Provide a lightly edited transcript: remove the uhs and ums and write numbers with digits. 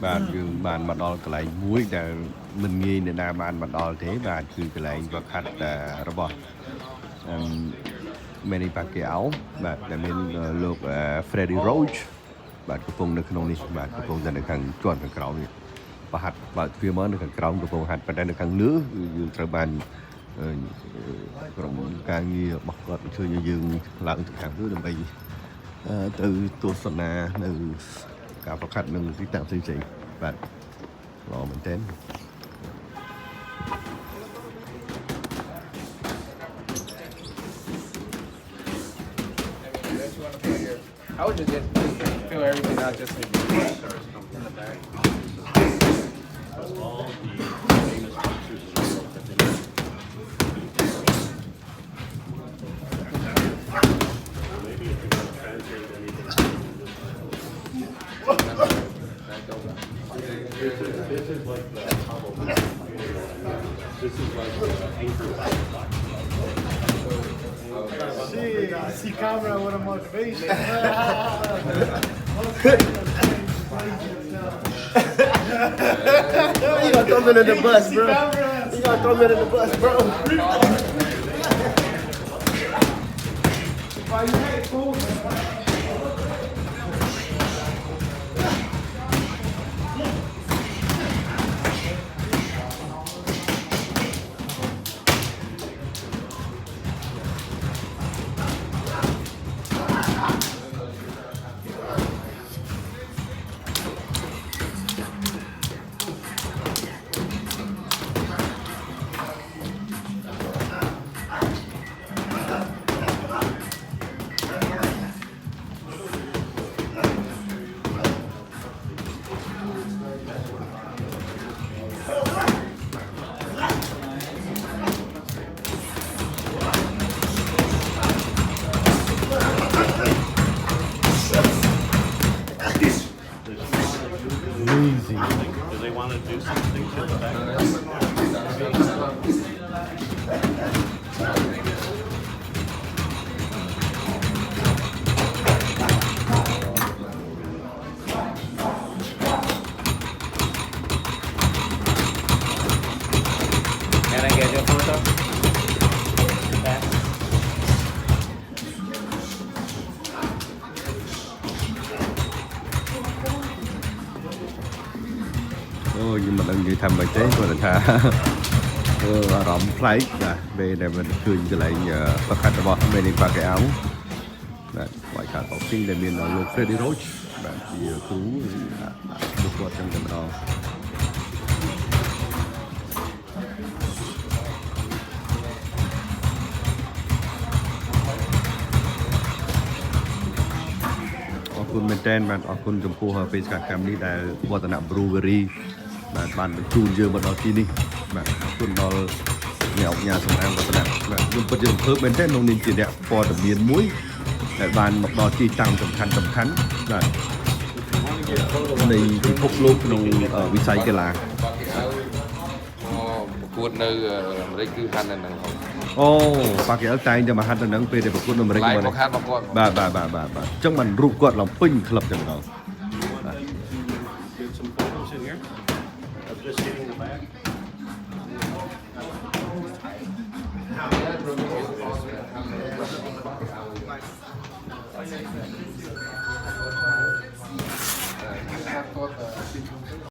បាទយើងបានមកដល់កន្លែងមួយដែលមិនងាយអ្នកណាបានមកដល់ទេបាទគឺកន្លែងវឹកហាត់របស់Manny Pacquiao បាទដែលមានលោក Freddie Roach បាទកំពុងនៅក្នុងនេះបាទកំពុងតែនៅខាងជាន់ខាងក្រោមនេះបហាត់បើទ្វារមកនៅខាងក្រោមកំពុងហាត់ប៉ុន្តែនៅខាងលើគឺយើងត្រូវបានក្រុមការងាររបស់គាត់អញ្ជើញឲ្យយើងឡើងទៅខាងលើដើម្បីទៅទស្សនានៅការប្រកាសនឹងទីតាំងផ្សេងៗបាទល្អមែនទែន I would just fill everything out just in the back. This is like the anchor. Shit, I see camera with a motivation. You gonna throw me in the bus, bro. You gonna throw me in the bus, bro. Why you hate food? Do they want to do something to the back? Can I get your photo? Yeah. អូខ្ញុំមិនដឹងនិយាយថាម៉េចទេគាត់ថាអារម្មណ៍ប្លែកបាទពេលដែលមិនឃើញកន្លែងប្រកាសរបស់ Manny Pacquiao បាទវាយខាត់ boxing ដែលមានលោក Freddie Roach បាទជាគ្រូលោកគាត់ចឹងតែម្ដងអរគុណមែនតើបាទអរគុណចំពោះបេសកកម្មនេះដែលវឌ្ឍនៈ Brewery បាទបានបញ្ជូនយើងមកដល់ទីនេះបាទអរគុណដល់អ្នកអង្គការសម្អាងវឌ្ឍនៈបាទខ្ញុំពិតជារំភើបមែនទែនក្នុងនាមជាអ្នកព័ត៌មានមួយដែលបានមកដល់ទីតាំងសំខាន់បាទនៃពិភពលោកក្នុងវិស័យកីឡា ប្រកួតនៅអាមេរិកគឺហាត់នៅហ្នឹងហ្នឹង អូប៉ាកែលតែងតែមកហាត់នៅហ្នឹងពេលដែលប្រកួតនៅអាមេរិក ឡាយ មក មកហាត់មកគាត់ បាទអញ្ចឹងបានរូបគាត់ឡើងពេញក្លឹបតែម្ដង Get some photos in here of just hitting the back.